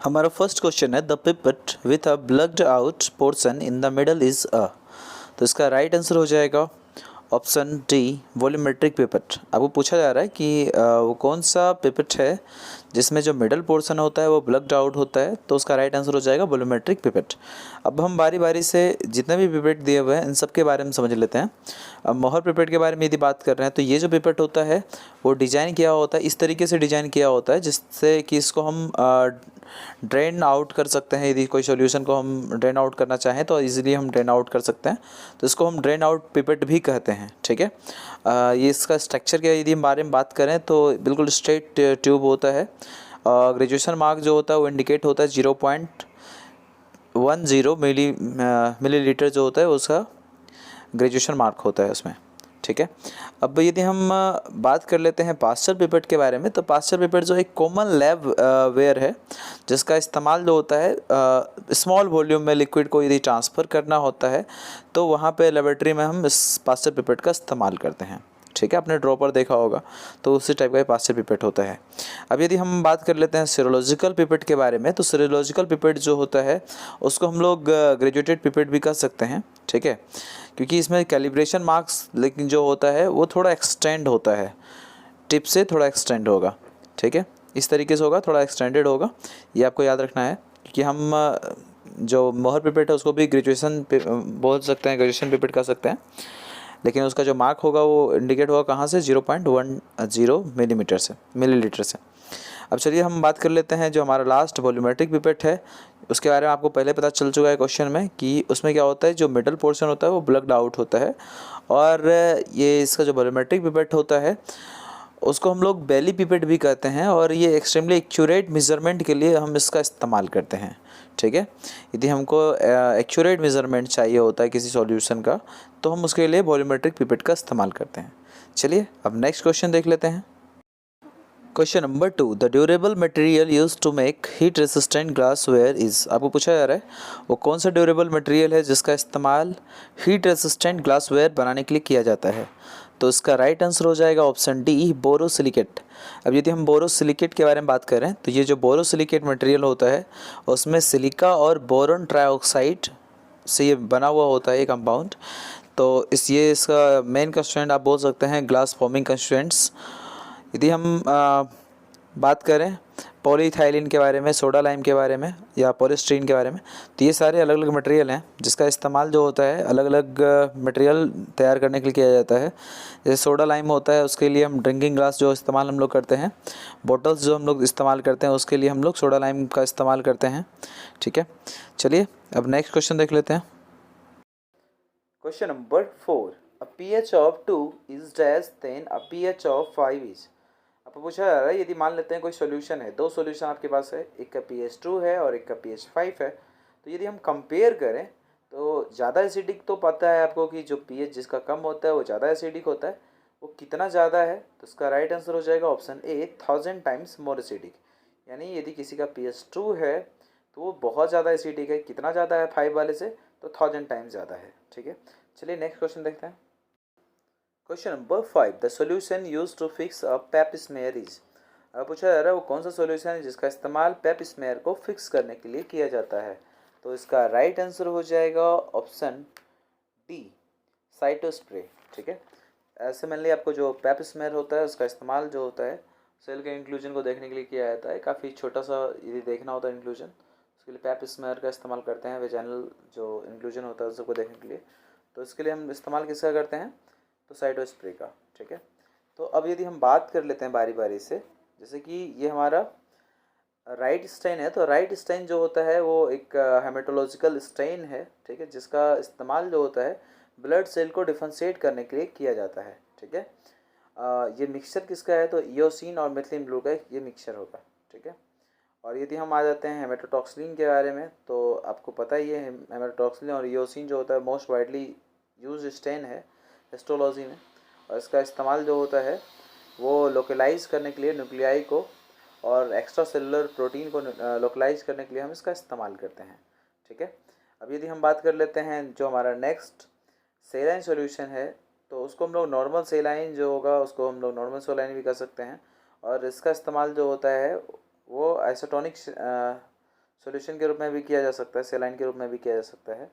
हमारा first question है the pipette with a bulged out portion in the middle is a. तो इसका right answer हो जाएगा ऑप्शन डी वॉल्यूमेट्रिक पिपेट। आपको पूछा जा रहा है कि वो कौन सा पिपेट है जिसमें जो मिडल पोर्शन होता है वो ब्लग्ड आउट होता है, तो उसका राइट आंसर हो जाएगा वॉल्यूमेट्रिक पिपेट। अब हम बारी बारी से जितने भी पिपेट दिए हुए हैं इन सब के बारे में समझ लेते हैं। अब मोहर पिपेट के बारे में यदि बात कर रहे हैं तो ये जो पिपेट होता है वो डिज़ाइन किया होता है, इस तरीके से डिज़ाइन किया होता है जिससे कि इसको हम ड्रेन आउट कर सकते हैं। यदि कोई सॉल्यूशन को हम ड्रेन आउट करना चाहें तो इजीली हम ड्रेन आउट कर सकते हैं, तो इसको हम ड्रेन आउट पिपेट भी कहते हैं। ठीक है, ये इसका स्ट्रक्चर के यदि बारे में बात करें तो बिल्कुल स्ट्रेट ट्यूब होता है। ग्रेजुएशन मार्क जो होता है वो इंडिकेट होता है 0.10 मिलीलीटर जो होता है उसका ग्रेजुएशन मार्क होता है उसमें। ठीक है, अब यदि हम बात कर लेते हैं पास्चर पिपेट के बारे में, तो पास्चर पिपेट जो एक कॉमन लैब वेयर है जिसका इस्तेमाल जो होता है स्मॉल वॉल्यूम में लिक्विड को यदि ट्रांसफ़र करना होता है तो वहाँ पे लेबोरेटरी में हम इस पास्चर पिपेट का इस्तेमाल करते हैं। ठीक है, आपने ड्रॉपर देखा होगा तो उसी टाइप का पास्चर पिपेट होता है। अब यदि हम बात कर लेते हैं सीरोलॉजिकल पिपेट के बारे में, तो सीरोलॉजिकल पिपेट जो होता है उसको हम लोग ग्रेजुएटेड पिपेट भी कर सकते हैं। ठीक है, क्योंकि इसमें कैलिब्रेशन मार्क्स लेकिन जो होता है वो थोड़ा एक्सटेंड होता है, टिप से थोड़ा एक्सटेंड होगा। ठीक है, इस तरीके से होगा, थोड़ा एक्सटेंडेड होगा, ये आपको याद रखना है। क्योंकि हम जो मोहर पिपेट है उसको भी ग्रेजुएशन बोल सकते हैं, ग्रेजुएशन पिपेट कर सकते हैं, लेकिन उसका जो मार्क होगा वो इंडिकेट होगा कहाँ से, 0.10 मिलीलीटर से। अब चलिए हम बात कर लेते हैं जो हमारा लास्ट वॉल्यूमेट्रिक पिपेट है, उसके बारे में आपको पहले पता चल चुका है क्वेश्चन में कि उसमें क्या होता है, जो मिडल पोर्शन होता है वो ब्लग्ड आउट होता है। और ये इसका जो वॉल्यूमेट्रिक पिपेट होता है उसको हम लोग बेली पिपेट भी कहते हैं, और ये एक्सट्रीमली एक्यूरेट मेजरमेंट के लिए हम इसका इस्तेमाल करते हैं। ठीक है, यदि हमको एक्यूरेट मेजरमेंट चाहिए होता है किसी सॉल्यूशन का तो हम उसके लिए वॉल्यूमेट्रिक पिपेट का इस्तेमाल करते हैं। चलिए अब नेक्स्ट क्वेश्चन देख लेते हैं। Question number 2 the durable material use to make heat resistant glassware is. आपको पूछा जा रहा है वो कौन सा ड्यूरेबल मटेरियल है जिसका इस्तेमाल हीट रेसिस्टेंट ग्लासवेयर बनाने के लिए किया जाता है। तो इसका राइट आंसर हो जाएगा ऑप्शन डी बोरोसिलिकेट। अब यदि हम बोरोसिलिकेट के बारे में बात करें तो ये जो बोरोसिलिकेट मटेरियल होता है उसमें सिलिका और बोरॉन ट्राइऑक्साइड से ये बना हुआ होता है ये कंपाउंड। तो इसका मेन कंस्ट्रेंट आप बोल सकते हैं ग्लास फॉर्मिंग कंस्ट्रेंट्स। यदि हम बात करें पॉलीइथाइलिन के बारे में, सोडा लाइम के बारे में या पॉलीस्टीरीन के बारे में, तो ये सारे अलग अलग मटेरियल हैं जिसका इस्तेमाल जो होता है अलग अलग मटेरियल तैयार करने के लिए किया जाता है। जैसे सोडा लाइम होता है उसके लिए हम ड्रिंकिंग ग्लास जो इस्तेमाल हम लोग करते हैं, बॉटल्स जो हम लोग इस्तेमाल करते हैं उसके लिए हम लोग सोडा लाइम का इस्तेमाल करते हैं। ठीक है, चलिए अब नेक्स्ट क्वेश्चन देख लेते हैं। Question number 4 a pH of 2 is dash then a pH of 5 is। आपको पूछा जा रहा है यदि मान लेते हैं कोई सॉल्यूशन है, दो सॉल्यूशन आपके पास है, एक का pH 2 है और एक का pH 5 है, तो यदि हम कंपेयर करें तो ज़्यादा एसिडिक तो पता है आपको कि जो pH जिसका कम होता है वो ज़्यादा एसिडिक होता है, वो कितना ज़्यादा है, तो इसका राइट आंसर हो जाएगा option A 1000 times more acidic. यानी यदि किसी का pH 2 है तो वो बहुत ज़्यादा एसिडिक है, कितना ज़्यादा है 5 वाले से, तो 1000 टाइम्स ज़्यादा है। ठीक है, चलिए नेक्स्ट क्वेश्चन देखते हैं। Question number 5 the solution use to fix a pap smear is. अब पूछा जा रहा है वो कौन सा सॉल्यूशन है जिसका इस्तेमाल पेप स्मेयर को फिक्स करने के लिए किया जाता है। तो इसका राइट आंसर हो जाएगा ऑप्शन डी साइटोस्प्रे। ठीक है, ऐसे मान लिया आपको जो पेप स्मेयर होता है उसका इस्तेमाल जो होता है सेल के इंक्लूजन को देखने के लिए किया जाता है। काफ़ी छोटा सा यदि देखना होता है इंक्लूजन, उसके लिए पेप स्मेयर का इस्तेमाल करते हैं। वेजाइनल जो इंक्लूजन होता है उसको देखने के लिए, तो इसके लिए हम इस्तेमाल किसका करते हैं, तो साइटोस्प्रे का। ठीक है, तो अब यदि हम बात कर लेते हैं बारी बारी से, जैसे कि ये हमारा राइट स्टेन है, तो राइट स्टेन जो होता है वो एक हेमेटोलॉजिकल स्टेन है। ठीक है, जिसका इस्तेमाल जो होता है ब्लड सेल को डिफरेंशिएट करने के लिए किया जाता है। ठीक है, ये मिक्सचर किसका है, तो इयोसिन और मिथिलीन ब्लू का ये मिक्सचर होगा। ठीक है, और यदि हम आ जाते हैं हेमेटोटॉक्सिलिन के बारे में, तो आपको पता ही है हेमेटोटॉक्सिलिन और इयोसिन जो होता है मोस्ट वाइडली यूज स्टेन है हिस्टोलॉजी में, और इसका इस्तेमाल जो होता है वो लोकलाइज करने के लिए न्यूक्लियाई को और एक्स्ट्रा सेलुलर प्रोटीन को लोकलाइज करने के लिए हम इसका इस्तेमाल करते हैं। ठीक है, अब यदि हम बात कर लेते हैं जो हमारा नेक्स्ट सेलाइन सॉल्यूशन है, तो उसको हम लोग नॉर्मल सेलाइन जो होगा उसको हम लोग नॉर्मल सेलाइन भी कर सकते हैं, और इसका इस्तेमाल जो होता है वो आइसोटोनिक सॉल्यूशन के रूप में भी किया जा सकता है, सेलाइन के रूप में भी किया जा सकता है।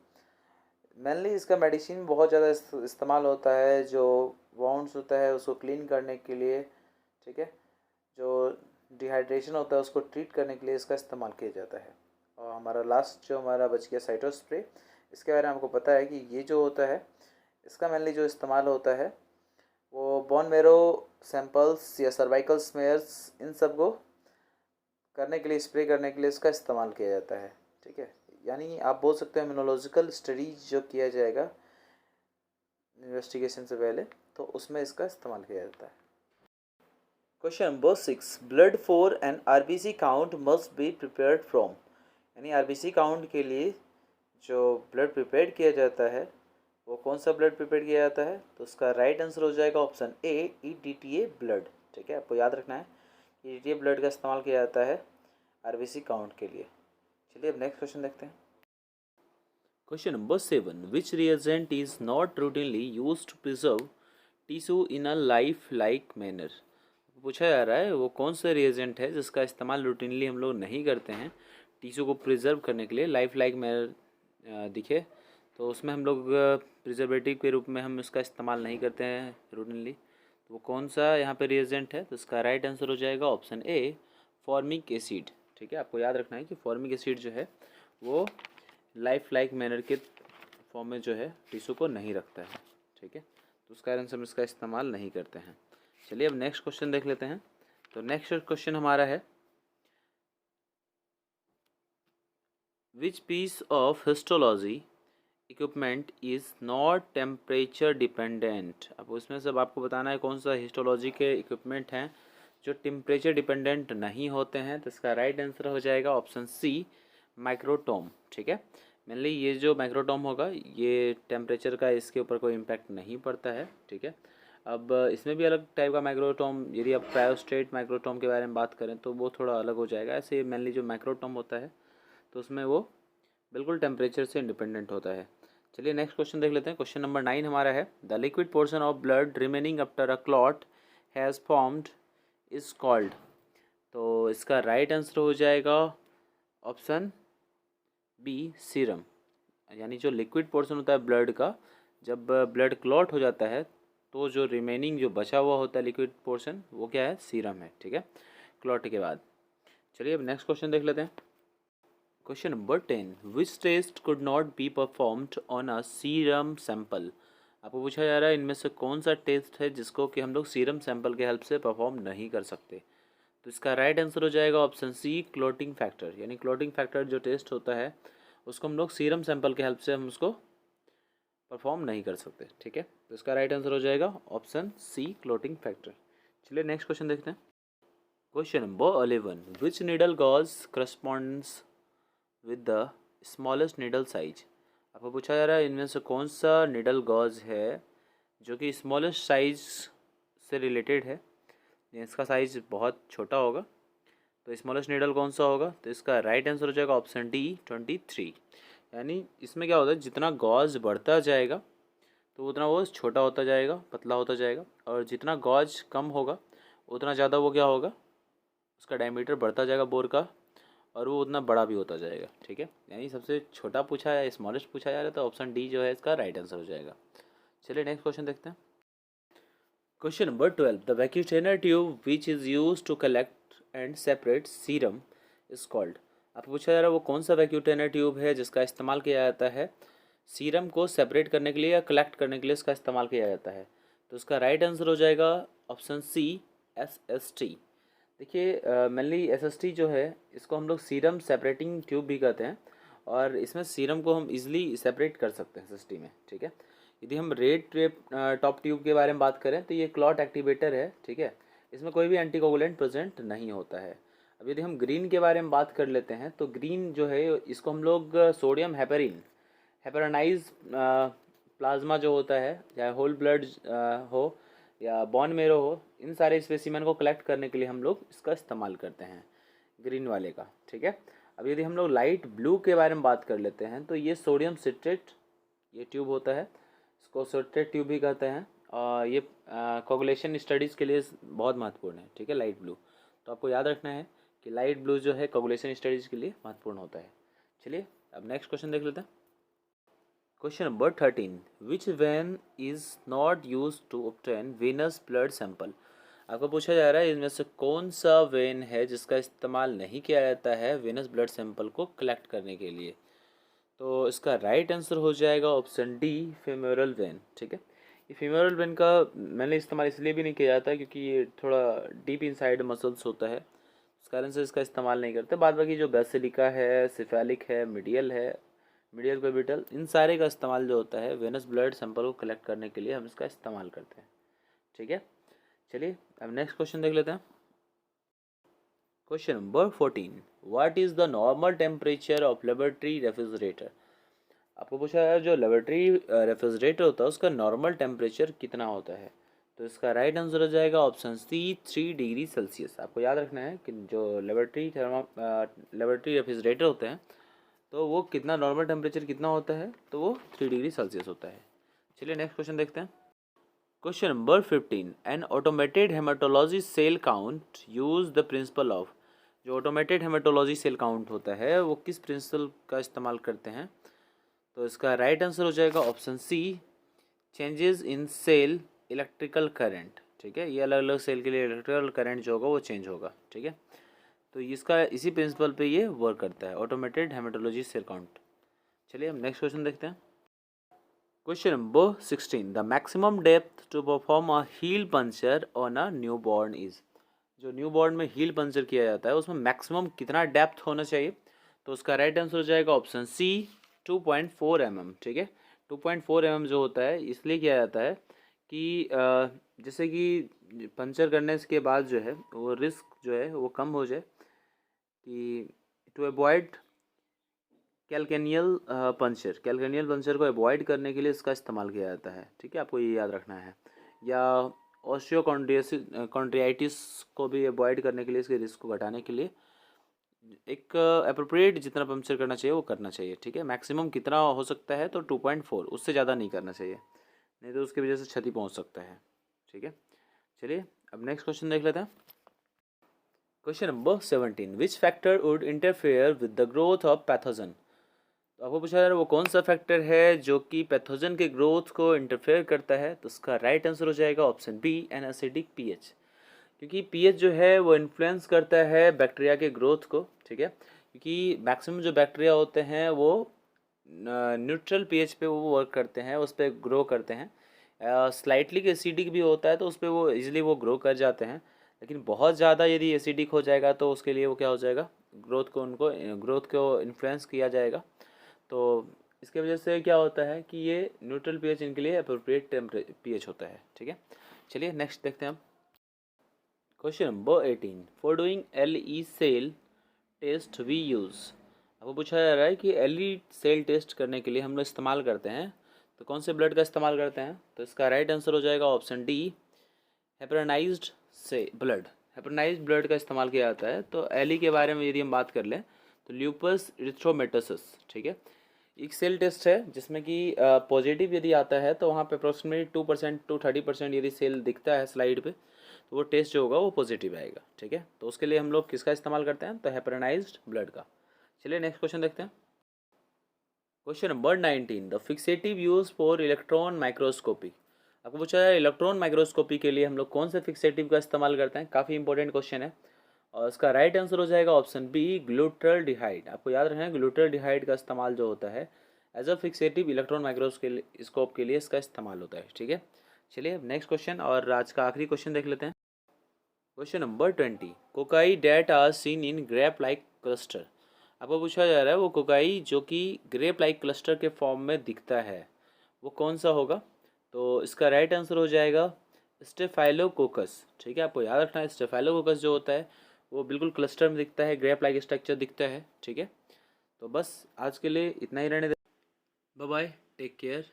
मेनली इसका मेडिसिन बहुत ज़्यादा इस्तेमाल होता है, जो वाउंड्स होता है उसको क्लीन करने के लिए, ठीक है, जो डिहाइड्रेशन होता है उसको ट्रीट करने के लिए इसका इस्तेमाल किया जाता है। और हमारा लास्ट जो हमारा बच गया साइटोस्प्रे, इसके बारे में हमको पता है कि ये जो होता है इसका मेनली जो इस्तेमाल होता है वो बोन मेरो सैंपल्स या सर्वाइकल स्मेयर्स इन सब को करने के लिए, स्प्रे करने के लिए इसका इस्तेमाल किया जाता है, ठीक है। यानी आप बोल सकते हैं इम्यूनोलॉजिकल स्टडीज जो किया जाएगा इन्वेस्टिगेशन से पहले, तो उसमें इसका इस्तेमाल किया जाता है। Question number 6, blood for an RBC count must be prepared from. यानी आरबीसी काउंट के लिए जो ब्लड प्रिपेयर किया जाता है वो कौन सा ब्लड प्रिपेयर किया जाता है, तो उसका राइट आंसर हो जाएगा ऑप्शन ए, ईडीटीए ब्लड, ठीक है। आपको याद रखना है ईडीटीए ब्लड का इस्तेमाल किया जाता है आरबीसी काउंट के लिए। चलिए अब नेक्स्ट क्वेश्चन देखते हैं। Question number 7, which reagent is not routinely used to preserve tissue in a lifelike manner. पूछा जा रहा है वो कौन सा रिएजेंट है जिसका इस्तेमाल रूटीनली हम लोग नहीं करते हैं टिश्यू को प्रिजर्व करने के लिए, लाइफ लाइक मैनर दिखे तो उसमें हम लोग प्रिजर्वेटिव के रूप में हम इसका इस्तेमाल नहीं करते हैं रूटीनली। तो वो कौन सा यहाँ पे रिएजेंट है, तो इसका राइट आंसर हो जाएगा ऑप्शन ए, फॉर्मिक एसिड, ठीक है। आपको याद रखना है कि फॉर्मिक एसिड जो है वो लाइफ लाइक मैनर के फॉर्म में जो है टिश्यू को नहीं रखता है, ठीक है। तो उस कारण से हम इसका इस्तेमाल नहीं करते हैं। चलिए अब नेक्स्ट क्वेश्चन देख लेते हैं। तो नेक्स्ट क्वेश्चन हमारा है, which piece of histology equipment is not temperature dependent. अब उसमें सब आपको बताना है कौन सा हिस्टोलॉजी के इक्विपमेंट हैं जो टेम्परेचर डिपेंडेंट नहीं होते हैं। तो इसका राइट आंसर हो जाएगा ऑप्शन सी, माइक्रोटोम, ठीक है। मेनली ये जो माइक्रोटोम होगा ये टेम्परेचर का इसके ऊपर कोई इम्पैक्ट नहीं पड़ता है, ठीक है। अब इसमें भी अलग टाइप का माइक्रोटोम, यदि आप क्रायोस्टेट माइक्रोटोम के बारे में बात करें तो वो थोड़ा अलग हो जाएगा। ऐसे मेनली जो माइक्रोटोम होता है तो उसमें वो बिल्कुल टेम्परेचर से इंडिपेंडेंट होता है। चलिए नेक्स्ट क्वेश्चन देख लेते हैं। क्वेश्चन नंबर 9 हमारा है, the liquid portion of blood remaining after a clot has formed is called. तो इसका राइट आंसर हो जाएगा ऑप्शन बी, सीरम। यानी जो लिक्विड पोर्शन होता है ब्लड का, जब ब्लड क्लॉट हो जाता है तो जो रिमेनिंग जो बचा हुआ होता है लिक्विड पोर्शन वो क्या है, सीरम है, ठीक है, क्लॉट के बाद। चलिए अब नेक्स्ट क्वेश्चन देख लेते हैं। Question number 10, which test could not be performed on a serum sample. आपको पूछा जा रहा है इनमें से कौन सा टेस्ट है जिसको कि हम लोग सीरम सैंपल के हेल्प से परफॉर्म नहीं कर सकते। तो इसका राइट आंसर हो जाएगा ऑप्शन सी, क्लोटिंग फैक्टर। यानी क्लोटिंग फैक्टर जो टेस्ट होता है उसको हम लोग सीरम सैंपल के हेल्प से हम उसको परफॉर्म नहीं कर सकते, ठीक है। तो इसका राइट आंसर हो जाएगा ऑप्शन सी, क्लोटिंग फैक्टर। चलिए नेक्स्ट क्वेश्चन देखते हैं। Question number 11, which needle gauge corresponds with the smallest needle size. आपको पूछा जा रहा है इनमें से कौन सा नीडल गॉज है जो कि स्मॉलेस्ट साइज से रिलेटेड है, इसका साइज बहुत छोटा होगा। तो स्मॉलेस्ट नीडल कौन सा होगा, तो इसका राइट आंसर हो जाएगा ऑप्शन डी, 23। यानी इसमें क्या होता है, जितना गॉज बढ़ता जाएगा तो उतना वो छोटा होता जाएगा, पतला होता जाएगा, और जितना गॉज कम होगा उतना ज़्यादा वो क्या होगा, उसका डायमीटर बढ़ता जाएगा बोर का, और वो उतना बड़ा भी होता जाएगा, ठीक है। यानी सबसे छोटा पूछा है, स्मॉलेस्ट पूछा जा रहा है, तो ऑप्शन डी जो है इसका राइट आंसर हो जाएगा। चलिए नेक्स्ट क्वेश्चन देखते हैं। Question number 12, the vacutainer tube which is use to collect and separate serum is called. आपको पूछा जा रहा है वो कौन सा वैक्यूटेनर ट्यूब है जिसका इस्तेमाल किया जाता है सीरम को सेपरेट करने के लिए या कलेक्ट करने के लिए इसका इस्तेमाल किया जाता है। तो उसका राइट आंसर हो जाएगा ऑप्शन सी, SST। देखिए मेनली SST जो है इसको हम लोग सीरम सेपरेटिंग ट्यूब भी कहते हैं, और इसमें सीरम को हम इजीली सेपरेट कर सकते हैं SST में, ठीक है। यदि हम रेड टॉप ट्यूब के बारे में बात करें तो ये क्लॉट एक्टिवेटर है, ठीक है, इसमें कोई भी एंटीकोगुलेंट प्रेजेंट नहीं होता है। अब यदि हम ग्रीन के बारे में बात कर लेते हैं तो ग्रीन जो है इसको हम लोग सोडियम हेपेरिन, हेपेरानाइज प्लाज्मा जो होता है, चाहे होल ब्लड हो या बॉन मेरो हो, इन सारे स्पेसिमेन को कलेक्ट करने के लिए हम लोग इसका इस्तेमाल करते हैं ग्रीन वाले का, ठीक है। अब यदि हम लोग लाइट ब्लू के बारे में बात कर लेते हैं तो ये सोडियम सिट्रेट ये ट्यूब होता है, इसको सिट्रेट ट्यूब भी कहते हैं, और ये कोगुलेशन स्टडीज़ के लिए बहुत महत्वपूर्ण है, ठीक है, लाइट ब्लू। तो आपको याद रखना है कि लाइट ब्लू जो है कोगुलेशन स्टडीज़ के लिए महत्वपूर्ण होता है। चलिए अब नेक्स्ट क्वेश्चन देख लेते हैं। Question number 13, which vein is not use to obtain venous blood sample. आपको पूछा जा रहा है इनमें से कौन सा वेन है जिसका इस्तेमाल नहीं किया जाता है वेनस ब्लड सैंपल को कलेक्ट करने के लिए। तो इसका राइट आंसर हो जाएगा ऑप्शन डी, फेमोरल वेन। ठीक है, ये फीमेरल वेन का मैंने इस्तेमाल इसलिए भी नहीं किया जाता क्योंकि ये थोड़ा डीप इनसाइड मसल्स होता है, उस कारण से इसका इस्तेमाल नहीं करते। बाद बाकी जो बेसिलिका है, सिफेलिक है, मीडियल क्यूबिटल, इन सारे का इस्तेमाल जो होता है वेनस ब्लड सैंपल को कलेक्ट करने के लिए हम इसका इस्तेमाल करते हैं। ठीक है, चलिए अब नेक्स्ट क्वेश्चन देख लेते हैं। Question number 14, what is the normal temperature of laboratory refrigerator. आपको पूछा है जो लेबोरेटरी रेफ्रिजरेटर होता है उसका नॉर्मल टेम्परेचर कितना होता है। तो इसका राइट आंसर हो जाएगा ऑप्शन सी, 3 डिग्री सेल्सियस। आपको याद रखना है कि जो लेबोरेटरी रेफ्रिजरेटर होते हैं तो वो कितना नॉर्मल टेम्परेचर कितना होता है, तो वो 3 डिग्री सेल्सियस होता है। चलिए नेक्स्ट क्वेश्चन देखते हैं। Question number 15, an automated haematology cell count use the principle of. जो ऑटोमेटेड हेमाटोलॉजी सेल काउंट होता है वो किस प्रिंसिपल का इस्तेमाल करते हैं। तो इसका राइट आंसर हो जाएगा option C, changes in cell electrical current. ठीक है, ये अलग अलग सेल के लिए इलेक्ट्रिकल करंट जो होगा वो चेंज होगा। ठीक है, तो इसका इसी प्रिंसिपल पे ये वर्क करता है, ऑटोमेटेड हेमाटोलॉजी सेल काउंट। चलिए हम नेक्स्ट क्वेश्चन देखते हैं। Question number 16, the maximum depth to perform a heel puncture on a newborn is. जो न्यू बॉर्न में हील पंचर किया जाता है उसमें मैक्सिमम कितना डेप्थ होना चाहिए। तो उसका राइट आंसर हो जाएगा ऑप्शन सी, 2.4 mm। ठीक है, 2.4 mm जो होता है इसलिए किया जाता है कि जैसे कि पंचर करने के बाद जो है वो रिस्क जो है वो कम हो जाए, कि टू अवॉइड कैल्केनियल पंचर को अवॉइड करने के लिए इसका इस्तेमाल किया जाता है। ठीक है, आपको ये याद रखना है। या ऑस्टियोकॉन्ड्रियाइटिस को भी अवॉइड करने के लिए, इसके रिस्क को घटाने के लिए एक अप्रोप्रिएट जितना पंचर करना चाहिए वो करना चाहिए। ठीक है, मैक्सिमम कितना हो सकता है तो 2.4, उससे ज़्यादा नहीं करना चाहिए, नहीं तो उसकी वजह से क्षति पहुंच सकता है। ठीक है, चलिए अब नेक्स्ट क्वेश्चन देख लेते हैं। Question number 17, which factor would interfere with the growth of pathogen. तो आपको पूछा जा रहा है वो कौन सा फैक्टर है जो कि पैथोजन के ग्रोथ को इंटरफेयर करता है। तो उसका राइट आंसर हो जाएगा option B, an acidic pH. क्योंकि पीएच जो है वो इन्फ्लुएंस करता है बैक्टीरिया के ग्रोथ को। ठीक है, क्योंकि मैक्सिमम जो बैक्टीरिया होते हैं वो न्यूट्रल पीएच पे वो वर्क करते हैं, उस पर ग्रो करते हैं। स्लाइटली एसिडिक भी होता है तो उस पर वो इजीली वो ग्रो कर जाते हैं, लेकिन बहुत ज़्यादा यदि एसिडिक हो जाएगा तो उसके लिए वो क्या हो जाएगा, ग्रोथ को इन्फ्लुएंस किया जाएगा। तो इसके वजह से क्या होता है कि ये न्यूट्रल पीएच इनके लिए अप्रोप्रिएट पीएच होता है। ठीक है, चलिए नेक्स्ट देखते हैं हम। Question number 18, for doing LE cell test we use. आपको पूछा जा रहा है कि एलई सेल टेस्ट करने के लिए हम लोग इस्तेमाल करते हैं तो कौन से ब्लड का इस्तेमाल करते हैं। तो इसका राइट आंसर हो जाएगा ऑप्शन डी, हेपरानाइज्ड हेपरानाइज्ड ब्लड का इस्तेमाल किया जाता है। तो एलई के बारे में यदि हम बात कर लें तो ल्यूपस इरिथ्रोमेटोसिस। ठीक है, एक सेल टेस्ट है जिसमें कि पॉजिटिव यदि आता है तो वहाँ पे अप्रोक्सीमेटली 2% टू 30% यदि सेल दिखता है स्लाइड पे तो वो टेस्ट जो होगा वो पॉजिटिव आएगा। ठीक है, तो उसके लिए हम लोग किसका इस्तेमाल करते हैं, तो हेपरानाइज्ड ब्लड का। चलिए नेक्स्ट क्वेश्चन देखते हैं। Question number 19, the fixative use for electron microscopy. आपको पूछा है इलेक्ट्रॉन माइक्रोस्कोपी के लिए हम लोग कौन से फिक्सेटिव का इस्तेमाल करते हैं, काफ़ी इंपॉर्टेंट क्वेश्चन है। और उसका राइट आंसर हो जाएगा ऑप्शन बी, ग्लूटरडिहाइड। आपको याद रखना है ग्लूटरडिहाइड का इस्तेमाल जो होता है as a fixative electron microscope के लिए इसका इस्तेमाल होता है। ठीक है, चलिए नेक्स्ट क्वेश्चन और आज का आखिरी क्वेश्चन देख लेते हैं। Question number 20, cocci that are seen in grape like cluster. आपको पूछा जा रहा है वो कोकाई जो कि ग्रेप लाइक क्लस्टर के फॉर्म में दिखता है वो कौन सा होगा। तो इसका राइट आंसर हो जाएगा स्टेफाइलोकोकस। ठीक है, आपको याद रखना है स्टेफाइलोकोकस जो होता है वो बिल्कुल क्लस्टर में दिखता है, ग्रेप लाइक स्ट्रक्चर दिखता है। ठीक है, तो बस आज के लिए इतना ही रहने दे। Bye bye, take care.